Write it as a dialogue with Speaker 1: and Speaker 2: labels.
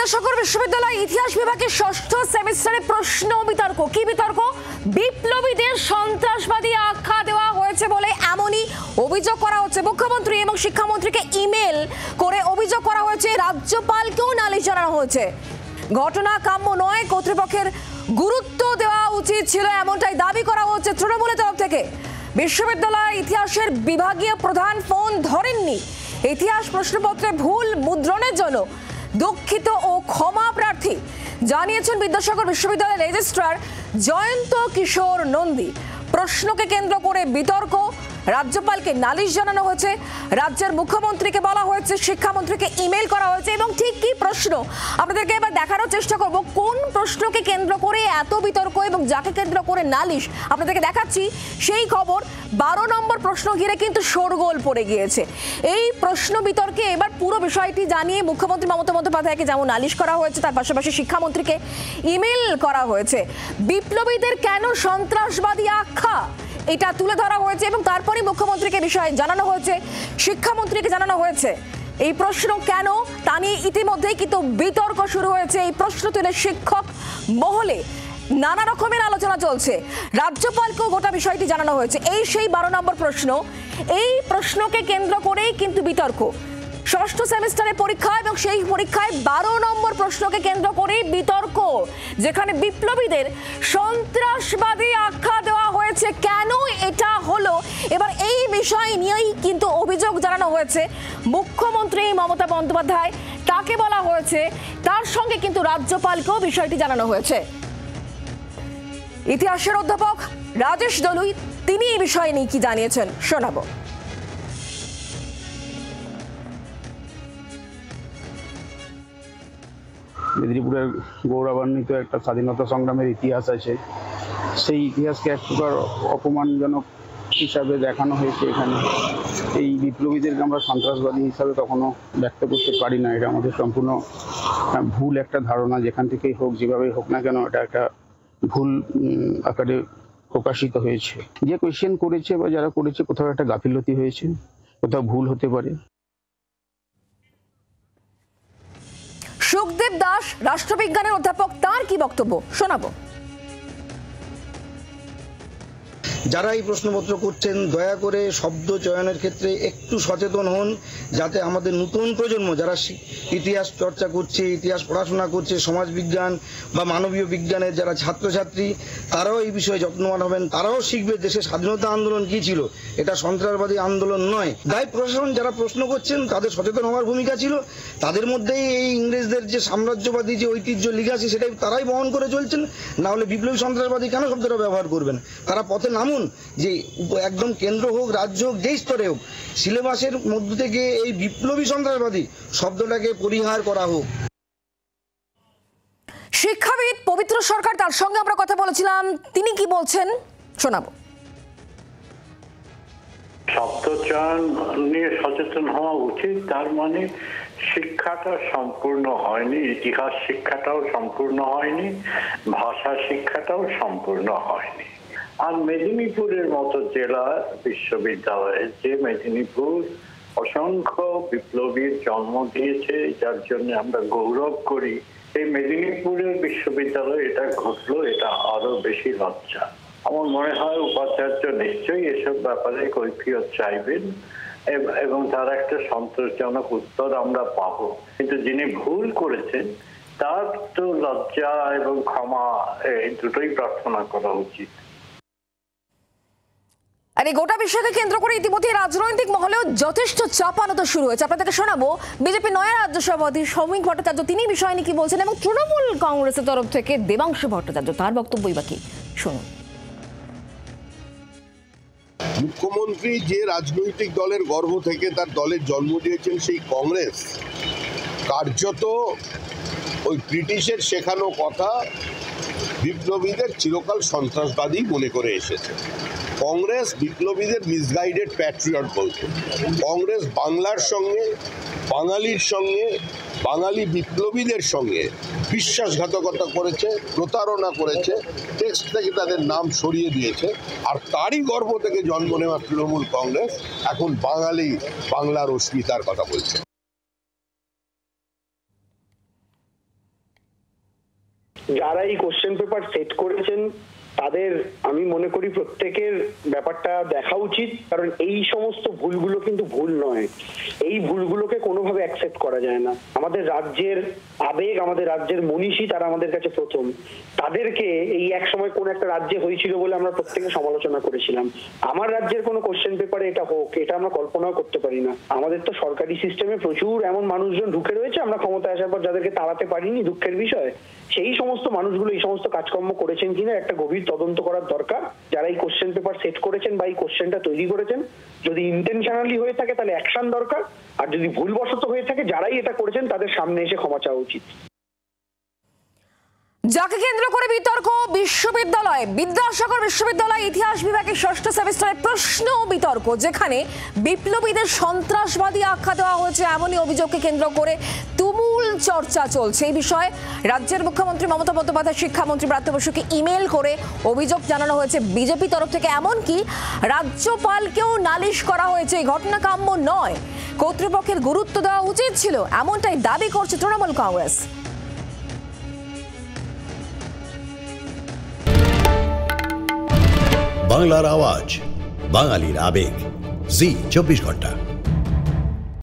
Speaker 1: বিদ্যাসাগর বিশ্ববিদ্যালয় ইতিহাস বিভাগের ষষ্ঠ সেমিস্টারে প্রশ্ন বিতর্ক। কি বিতর্ক? বিপ্লবীদের সন্ত্রাসবাদী আখ্যা দেওয়া হয়েছে বলে এমনই অভিযোগ করা হচ্ছে। মুখ্যমন্ত্রী এবং শিক্ষামন্ত্রীকে ইমেল করে অভিযোগ করা হয়েছে, রাজ্যপালকেও নালিশ জানানো হয়েছে। ঘটনা কাম্য নয়, কর্তৃপক্ষের গুরুত্ব দেওয়া উচিত ছিল, এমনটাই দাবি করা হচ্ছে তৃণমূলের তরফ থেকে। বিশ্ববিদ্যালয় ইতিহাসের বিভাগীয় প্রধান ফোন ধরেননি। ইতিহাস প্রশ্নপত্রে ভুল মুদ্রণের জন্য দুঃখিত ও ক্ষমা প্রার্থী জানিয়েছেন বিদ্যাসাগর বিশ্ববিদ্যালয়ের রেজিস্ট্রার জয়ন্ত কিশোর নন্দী। প্রশ্নকে কেন্দ্র করে বিতর্ক, রাজ্যপালকে নালিশ জানানো হয়েছে, রাজ্যের মুখ্যমন্ত্রীকে বলা হয়েছে, শিক্ষামন্ত্রীকে ইমেল করা হয়েছে। এবং ঠিক কি প্রশ্ন আপনাদেরকে এবার দেখানোর চেষ্টা করব, কোন প্রশ্নকে কেন্দ্র করে এত বিতর্ক এবং যাকে কেন্দ্র করে নালিশ আপনাদেরকে দেখাচ্ছি সেই খবর। 12 নম্বর প্রশ্ন ঘিরে কিন্তু শোরগোল পড়ে গিয়েছে। এই প্রশ্ন বিতর্কে এবার পুরো বিষয়টি জানিয়ে মুখ্যমন্ত্রী মমতা বন্দ্যোপাধ্যায়কে যেমন নালিশ করা হয়েছে, তার পাশাপাশি শিক্ষামন্ত্রীকে ইমেল করা হয়েছে। বিপ্লবীদের কেন সন্ত্রাসবাদী আখ্যা এটা তুলে ধরা হয়েছে এবং তারপরে মুখ্যমন্ত্রীকে বিষয়ে জানানো হয়েছে, শিক্ষামন্ত্রীকে জানানো হয়েছে। এই প্রশ্ন কেন তা নিয়ে ইতিমধ্যেই কিন্তু বিতর্ক শুরু হয়েছে। এই প্রশ্ন তুলে শিক্ষক মহলে নানা রকমের আলোচনা চলছে। রাজ্যপালকেও গোটা বিষয়টি জানানো হয়েছে। এই সেই 12 নম্বর প্রশ্ন। এই প্রশ্নকে কেন্দ্র করেই কিন্তু বিতর্ক। ষষ্ঠ সেমিস্টারের পরীক্ষা এবং সেই পরীক্ষায় 12 নম্বর প্রশ্নকে কেন্দ্র করেই বিতর্ক, যেখানে বিপ্লবীদের সন্ত্রাসবাদী আখ্যা দেওয়া হয়েছে। কেন এটা হলো এবার এই বিষয় নিয়েই কিন্তু অভিযোগ জানানো হয়েছে মুখ্যমন্ত্রী মমতা বন্দ্যোপাধ্যায়, তাকে বলা হয়েছে, তার সঙ্গে কিন্তু রাজ্যপালকেও বিষয়টি জানানো হয়েছে। ইতিহাসের অধ্যাপক রাজেশ দলুই তিনি এই বিষয় নিয়ে কি জানিয়েছেন শোনাবো।
Speaker 2: মেদিনীপুরের গৌরবান্বিত একটা স্বাধীনতা সংগ্রামের ইতিহাস আছে, সেই ইতিহাসকে এক প্রকার অপমানজনক হিসাবে দেখানো হয়েছে এখানে। এই বিপ্লবীদেরকে আমরা সন্ত্রাসবাদী হিসাবে কখনো ব্যক্ত করতে পারি না, এটা আমাদের সম্পূর্ণ ভুল একটা ধারণা। যেখান থেকেই হোক, যেভাবেই হোক না কেন, এটা একটা ভুল আকারে প্রকাশিত হয়েছে। যে কোয়েশ্চেন করেছে বা যারা করেছে, কোথাও একটা গাফিলতি হয়েছে, কোথাও ভুল হতে পারে।
Speaker 1: সুখদেব দাস রাষ্ট্রবিজ্ঞানের অধ্যাপক, তার কি বক্তব্য শোনাবো।
Speaker 3: যারা এই প্রশ্নপত্র করছেন দয়া করে শব্দ চয়নের ক্ষেত্রে একটু সচেতন হন, যাতে আমাদের নতুন প্রজন্ম যারা ইতিহাস চর্চা করছে, ইতিহাস পড়াশোনা করছে, সমাজবিজ্ঞান বা মানবীয় বিজ্ঞানের যারা ছাত্রছাত্রী, তারাও এই বিষয়ে যত্নবান হবেন। তারাও শিখবে দেশের স্বাধীনতা আন্দোলন কি ছিল, এটা সন্ত্রাসবাদী আন্দোলন নয়। দায় প্রশাসন যারা প্রশ্ন করছেন তাদের সচেতন হওয়ার ভূমিকা ছিল। তাদের মধ্যেই এই ইংরেজদের যে সাম্রাজ্যবাদী যে ঐতিহ্য লিগাসি, সেটাই তারাই বহন করে চলছেন। না হলে বিপ্লবী সন্ত্রাসবাদী কেন শব্দটা ব্যবহার করবেন? তারা পথে নামুন, যে একদম কেন্দ্র হোক, রাজ্য হোক, যেই স্তরে হোক, সিলেবাসের মধ্য থেকে এই বিপ্লবী সন্ত্রাসবাদী শব্দটাকে পরিহার করা হোক।
Speaker 1: শিক্ষাবিদ পবিত্র সরকার, তার সঙ্গে আমরা কথা বলেছিলাম, তিনি কি বলছেন শোনাবো।
Speaker 4: শব্দচয়ন নিয়ে সচেতন হওয়া উচিত। তার মানে শিক্ষাটা সম্পূর্ণ হয়নি, ইতিহাস শিক্ষাটাও সম্পূর্ণ হয়নি, ভাষা শিক্ষাটাও সম্পূর্ণ হয়নি। আর মেদিনীপুরের মতো জেলা বিশ্ববিদ্যালয়ে, যে মেদিনীপুর অসংখ্য বিপ্লবীর জন্ম দিয়েছে, যার জন্য আমরা গৌরব করি, এই মেদিনীপুরের বিশ্ববিদ্যালয়ে এটা ঘটলো, এটা আরো বেশি লজ্জা। আমার মনে হয় উপাচার্য নিশ্চয়ই এসব ব্যাপারে কৈফিয়ত চাইবেন এবং তার একটা সন্তোষজনক উত্তর আমরা পাবো। কিন্তু যিনি ভুল করেছেন তার তো লজ্জা এবং ক্ষমা এই দুটোই প্রার্থনা করা উচিত।
Speaker 1: আর এই গোটা বিষয়কে কেন্দ্র করে ইতিমধ্যে রাজনৈতিক মহলেও যথেষ্ট চাপানোতো শুরু হয়েছে। আপনাদেরকে শোনাবো বিজেপি নয়া রাজ্য সভাপতি সৌমিক ভট্টাচার্য, তিনি বিষয় নিয়ে কি বলছেন, এবং তৃণমূল কংগ্রেসের তরফ থেকে দেবাংশু ভট্টাচার্য, তার বক্তব্যই বাকি শুনুন।
Speaker 5: মুখ্যমন্ত্রী যে রাজনৈতিক দলের গর্ভ থেকে তার দলের জন্ম দিয়েছেন, সেই কংগ্রেস কার্যত ওই ব্রিটিশের শেখানো কথা বিপ্লবীদের চিরকাল সন্ত্রাসবাদী মনে করে এসেছে। কংগ্রেস বিপ্লবীদের মিসগাইডেড প্যাট্রিয়ট বলতো। কংগ্রেস বাংলার সঙ্গে, বাঙালির সঙ্গে, বাঙালি বিপ্লবীদের সঙ্গে বিশ্বাসঘাতকতা করেছে, প্রতারণা করেছে, টেক্সট থেকে তাদের নাম সরিয়ে দিয়েছে। আর তারই গর্ভ থেকে জন্ম নেওয়া তৃণমূল কংগ্রেস এখন বাংলার অস্মিতার কথা বলছে।
Speaker 6: যারা এই কোশ্চেন পেপার সেট করেছেন তাদের আমি মনে করি প্রত্যেকের ব্যাপারটা দেখা উচিত, কারণ এই সমস্ত ভুলগুলো কিন্তু ভুল নয়, এই ভুলগুলোকে কোনোভাবে অ্যাকসেপ্ট করা যায় না। আমাদের রাজ্যের আবেগ, আমাদের রাজ্যের মনীষী, তারা আমাদের কাছে প্রথম। তাদেরকে এই এক সময় কোন একটা রাজ্যে হয়েছিল বলে আমরা প্রত্যেকে সমালোচনা করেছিলাম। আমার রাজ্যের কোনো কোশ্চেন পেপারে এটা হোক, এটা আমরা কল্পনাও করতে পারি না। আমাদের তো সরকারি সিস্টেমে প্রচুর এমন মানুষজন ঢুকে রয়েছে, আমরা ক্ষমতায় আসার পর যাদেরকে তাড়াতে পারিনি, দুঃখের বিষয়। সেই সমস্ত মানুষগুলো এই সমস্ত কাজকর্ম করেছেন কিনা একটা গভীর তদন্ত করার দরকার। যারা এই কোশ্চেন পেপার সেট করেছেন বা এই কোশ্চেনটা তৈরি করেছেন, যদি ইন্টেনশনালি হয়ে থাকে তাহলে অ্যাকশন দরকার, আর যদি ভুলবশত হয়ে থাকে যারাই এটা করেছেন তাদের সামনে এসে ক্ষমা চাওয়া উচিত।
Speaker 1: যাকে কেন্দ্র করে বিতর্ক, বিশ্ববিদ্যালয় বিদ্যাসাগর বিশ্ববিদ্যালয় ইতিহাস বিভাগের ষষ্ঠ সেমিস্টারের প্রশ্ন বিতর্ক, যেখানে বিপ্লবীদের সন্ত্রাসবাদী আখ্যা দেওয়া হয়েছে এমনই অভিযোগকে কেন্দ্র করে তুমুল চর্চা চলছে। এই বিষয়ে রাজ্যের মুখ্যমন্ত্রী মমতা বন্দ্যোপাধ্যায় শিক্ষামন্ত্রী ব্রাত্য বসুকে ইমেল করে অভিযোগ জানানো হয়েছে বিজেপি তরফ থেকে, এমনকি রাজ্যপালকেও নালিশ করা হয়েছে। এই ঘটনা কাম্য নয়, কর্তৃপক্ষের গুরুত্ব দেওয়া উচিত ছিল, এমনটাই দাবি করছে তৃণমূল কংগ্রেস।
Speaker 7: বাংলার আওয়াজ, বাঙালির আবেগ, জি 24 ঘন্টা।